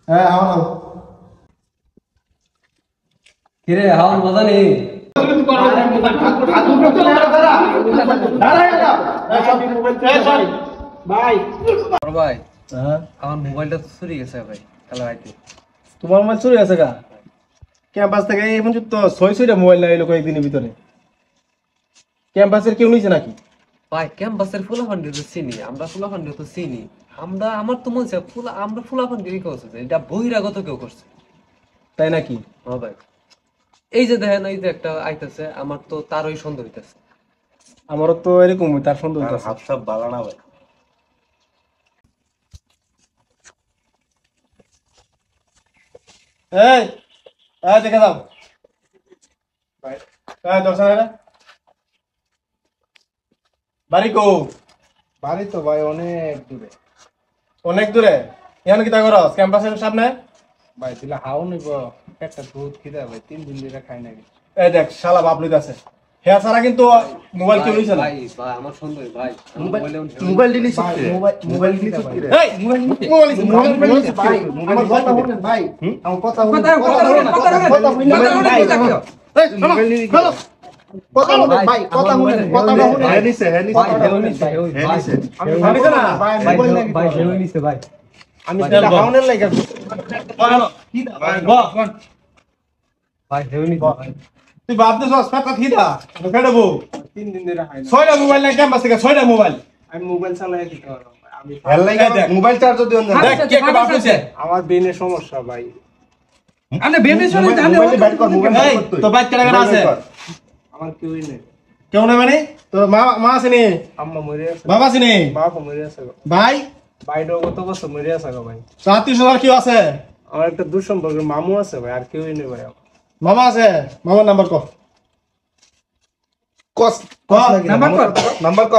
হ্যাঁ আমার কিরে হাওয়ার মজা নেই। বড় ভাই হ্যাঁ আমার মোবাইলটা তো চুরি গেছে ভাই কাল রাইতে। তোমার মোবাইল চুরি গেছে গা? ক্যাম্পাস থেকে এই পর্যন্ত ছয় ছয়টা মোবাইল না এলো কয়েকদিনের ভিতরে। ক্যাম্পাসের কেউ নিছে নাকি? ভাই ক্যাম্পাসের ফুলাফান্ডি তো চিনি, আমরা ফুলাফান্ডি তো চিনি। আমার তো মনে হচ্ছে আমরা ফুলাফান্ডি করছে যে এটা বহিরাগত কেউ করছে। তাই নাকি? হ্যাঁ ভাই, এই যে দেখেন এই যে একটা আইতেছে, আমার তো তারই সন্দেহ হইতেছে। আমারও তো এরকম তার সন্দেহ আর হইতাছে। হাফ সাপ বালা না ভাই। এই এই দেখে দাও ভাই। এই দর্শন বাড়ি কো? বাড়ি তো ভাই অনেক দূরে। অনেক দূরে? এখানে কি তা করো ক্যাম্পাসের সামনে? ভাই দিলে হাও নিব, একটা দুধ খিদা ভাই 3 দিন ধরে খাই নাই। এই দেখ শালা বাপ লইতাছে। হ্যাঁ ছাড়া কিন্তু মোবাইল কেউ নিছে না। ভাই ভাই আমার সন্দেহ ভাই মোবাইল ডিলিট ভাই করতে মোবাইল দিতে ভাই। এই মোবাইল নিছে মোবাইল নিছে ভাই আমার কথা শুনেন ভাই, আমার কথা শুনেন, কথা শুনেন, কথা শুনেন ভাই। এই মোবাইল নিছে হ্যালো কথা শুনেন ভাই, কথা শুনেন, কথাটা শুনেন। হ্যাঁ নিছে হ্যাঁ নিছে ভাই হেও নিছে হ্যাঁ নিছে আমি নিছে না? ভাই ভাই মোবাইল লাগি ভাই হেও নিছে ভাই। আমি দিলে হাওনের লাগা হ্যালো বাহ ভাই হেও নিছে ভাই। তুই বাপ দে সস্পেক্ট থিদা ফেডবো 3 দিন ধরে খাই না। ছয়টা মোবাইল নাই ক্যাম্পাস থেকে ছয়টা মোবাইল। আমি মোবাইল চালাই দিতে পারবো ভাই। আমি হেল লাগা মোবাইল চার্জার দিও না। দেখ কি একটা বাপ হইছে। আমার ব্রেনের সমস্যা ভাই। আপনি বেবিশন মোবাইল বাইর কর মোবাইল এই তো বাইক কেডা কেডা আছে? আমার কেউই নেই। কেউ না মানে তো মা আছে নি? আম্মা মরে আছে, বাবা আছে নি? বাবা মরে আছে গো। ভাই ভাইটাও গত বছর মরে আছে গো ভাই। আত্মীয় স্বজন কেউ আছে? আমার একটা দুঃসম্পর্কের মামু আছে ভাই, আর কেউই নেই ভাই আমার। মামা আছে? মামার নাম্বার কো। কস নাম্বার কর। নাম্বার ক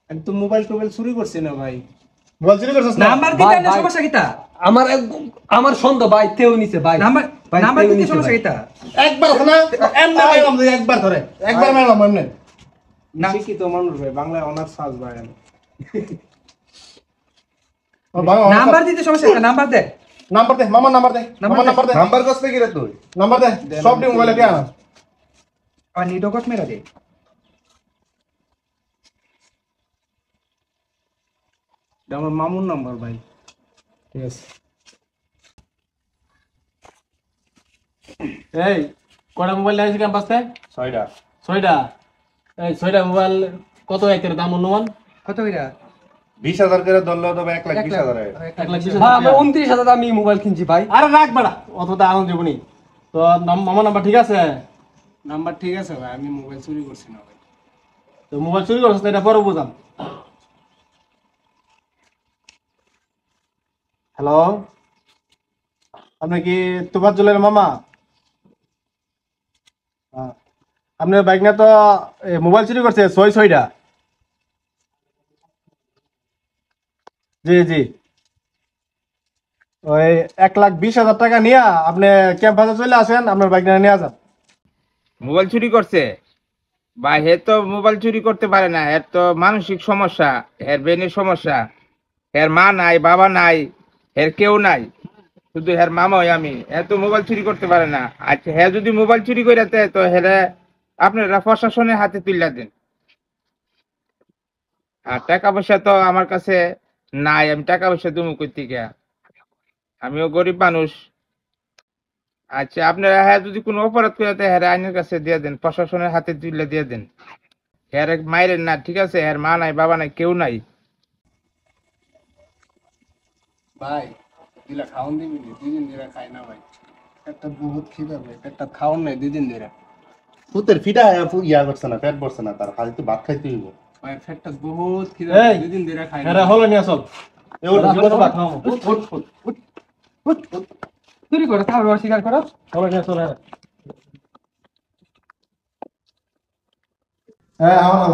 আমি তো মোবাইল টোবাইল চুরি করছি না ভাই। মোবাইল চুরি করছস না? নাম্বার দিতে না সমস্যা কিটা? আমার সন্দেহ ভাই তেও নিছে ভাই। নাম্বার ভাই, নাম্বার তেও দিতে নিছে সমস্যা ভাই। কিটা? একবার আছে না এমনে মারলাম তুই একবার ধরে একবার মারলাম এমনে। না। শিক্ষিত মানুষ ভাই, বাংলায় অনার্স পাস ভাই আমি। ও বাবা নাম্বার দিতে সমস্যা কিটা? নাম্বার দে। নাম্বার দে মামার নাম্বার দে মামার নাম্বার দে নাম্বার কস থেকে রে তুই নাম্বার দে সব দি মোবাইলে দিয়া না। আর নিডোকট মেরা দে। এটা আমার মামুর নাম্বার ভাই। ঠিক আছে। এই কয়টা মোবাইল লাগাইছিস ক্যাম্পাসে? 6টা ছয়টা। এই ছয়টা মোবাইল কত একের দাম অনুমান? কত কইরা? 20,000 করে ধরলে তো 1,20,000 এর 1,20,000 হ্যাঁ আমি 29,000 আমি মোবাইল কিনছি ভাই। আরে রাখ বেড়া অত তো আনন্দ যাবনি তো মামার নাম্বার ঠিক আছে? নাম্বার ঠিক আছে ভাই, আমি মোবাইল চুরি করছি না ভাই। তো মোবাইল চুরি করছিস না এটা পরে বুঝাম। হ্যালো আপনি কি তোফাজ্জলের মামা? হ্যাঁ। আপনার বাইক না তো মোবাইল চুরি করছে ছয়টা। জি জি ওই 1,20,000 টাকা নিয়ে আপনি ক্যাম্পাসে চলে আসেন, আপনার বাইক নিয়ে যান। মোবাইল চুরি করছে ভাই? হে তো মোবাইল চুরি করতে পারে না, এর তো মানসিক সমস্যা, এর ব্রেনের সমস্যা। এর মা নাই, বাবা নাই, এর কেউ নাই, শুধু এর মামাই আমি। এ তো মোবাইল চুরি করতে পারে না। আচ্ছা হ্যাঁ যদি মোবাইল চুরি করে দেয় তো হেরে আপনারা প্রশাসনের হাতে তুলে দেন। আর টাকা পয়সা তো আমার কাছে নাই, আমি টাকা পয়সা দেবো কই থেকে? আমিও গরিব মানুষ। আচ্ছা আপনারা হ্যাঁ যদি কোনো অপরাধ করে দেয় হ্যাঁ আইনের কাছে দিয়ে দেন, প্রশাসনের হাতে তুলে দিয়ে দেন। হ্যাঁ মাইরেন না, ঠিক আছে? হ্যাঁ মা নাই, বাবা নাই, কেউ নাই। ভাই দিলে খাওন দিবি নি? 2 দিন ধরে খাই না ভাই। একটা বহুত খিদা ভাই, একটা খাওন নাই 2 দিন ধরে। পুতের ফিটা ইয়া করছে না, পেট ভরছে না, তার খালি তো ভাত খাইতে হইব। ভাই পেটটা বহুত খিদা, এই 2 দিন ধরে খাই না। এরা হলো নিয়ে চল। এ ওর রাখো তো ভাত খাও। চুরি করে তাও অস্বীকার করো। হলো নিয়ে চল। হ্যাঁ আমার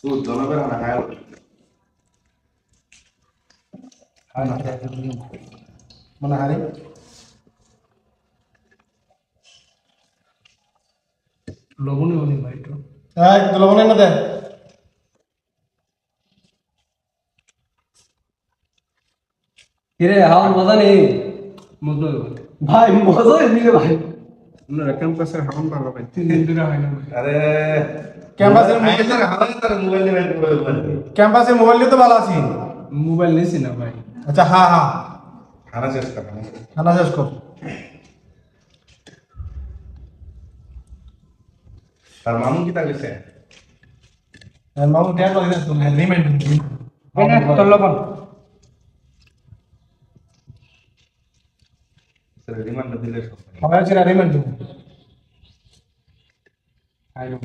তুই জনগণ না খায় মানে হারি লবণে হলি ভাই তো। এই তো লবণ না দে। কিরে হাওয়ার মজা নেই মজা ভাই মজা এদিকে ভাই আপনারা ক্যাম্পাসের হাওন ভালো ভাই 3 দিন ধরে হয় না আরে ক্যাম্পাসের মোবাইল নিয়ে ক্যাম্পাসের মোবাইল নিয়ে তো ভালো আছি। মোবাইল নিছি না ভাই আচ্ছা হ্যাঁ হ্যাঁ খানা শেষ কর খানা শেষ কর। তার মামু কি তা গেছে মামু ট্যাগ করে তুমি রিমাইন্ড তোর লবণ রিমান্ডার দিলে সব সবাই আছে রিমাইন্ড আইলো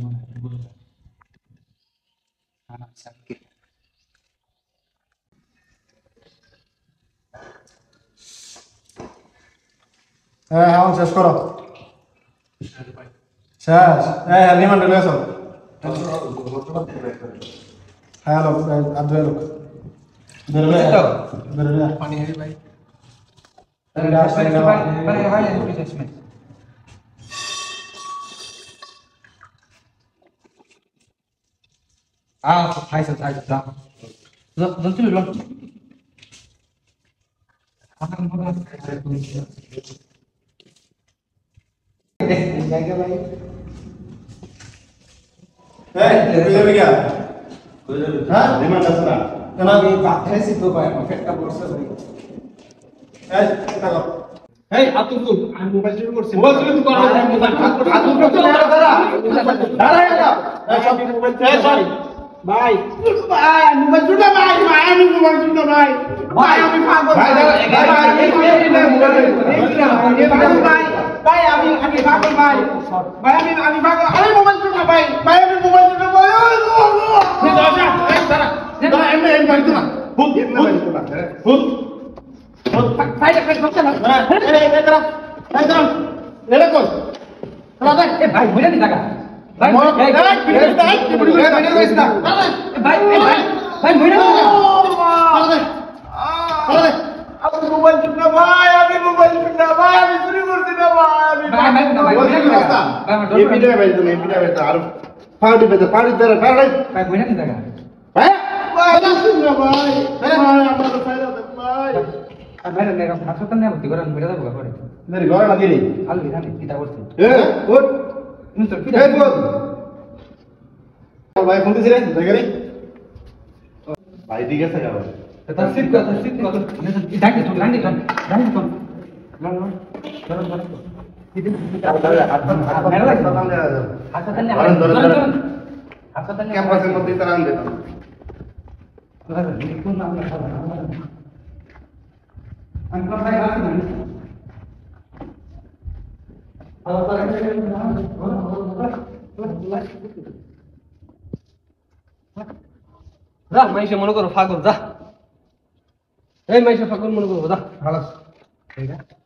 খানা সাকি হ্যাঁ হ্যাঁ শেষ করো শেষ হ্যাঁ রিমাইন্ড নিয়ে আসো। হ্যাঁ লোক আর ধরে লোক ধরে ধরে পানি হয় ভাই পানি হয় না রিফ্রেশমেন্ট খাইছ যা যা তুই লো এই তুই যাবি কি হ্যাঁ রিমান্ড আছে না কেন আমি ভাত খাইছি তো ভাই আমার পেটটা বড়ছে ভাই এই টাকা এই আতুল আমি মোবাইল চুরি করছি মোবাইল চুরি তো করো না মোবাইল আতুল করতে দাঁড়া দাঁড়া এই সব মোবাইল এই সরি ভাই ভাই আমি মোবাইল চুরি না ভাই ভাই আমি মোবাইল চুরি না ভাই ভাই আমি পাগল ভাই ভাই ভাই আমি পাগল ভাই ভাই আমি পাগল আমি মোবাইল চুরি না ভাই ভাই আমি মোবাইল চুরি না ভাই দাঁড়া এমনি এমনি বাড়ি তো না ভূত ভূত ভূত ভাই ভাই বসে না এই দাঁড়া এটা কর এ ভাই বুঝা নি টাকা ভাই এই ভাই ভাই বুঝা আমি মোবাইল চুরি না ভাই আমি মোবাইল চুরি না ভাই আমি চুরি করছি না ভাই আমি ভাই ভাই এই ভিডিও ভাই তো এই ভিডিও ভাই তো আর পাউডি বেতে পাউডি ধরে পাউডি ভাই বুঝা নি টাকা হ্যাঁ ভাই চুরি না ভাই ভাই আমার ফায়দা দেন ভাই আর ভাই নেগা হাসপাতাল নিয়ে ভর্তি করেন বুঝা যাবো করে মেরে ঘরে না দিলি আল বিধান কিটা করতে এ ওঠ তুমি তো এই বল ভাই ফোন দিছিলেন জায়গারে ভাই দিকে আছে গাবে তসিব কত ডাকি তো হাসপাতাল নিয়ে ক্যাম্পাসের মধ্যে তারা আনবে যা মাইসে মনে করো পাগল যা এই মাইসে পাগল মনে করো যা ভালো ঠিক আছে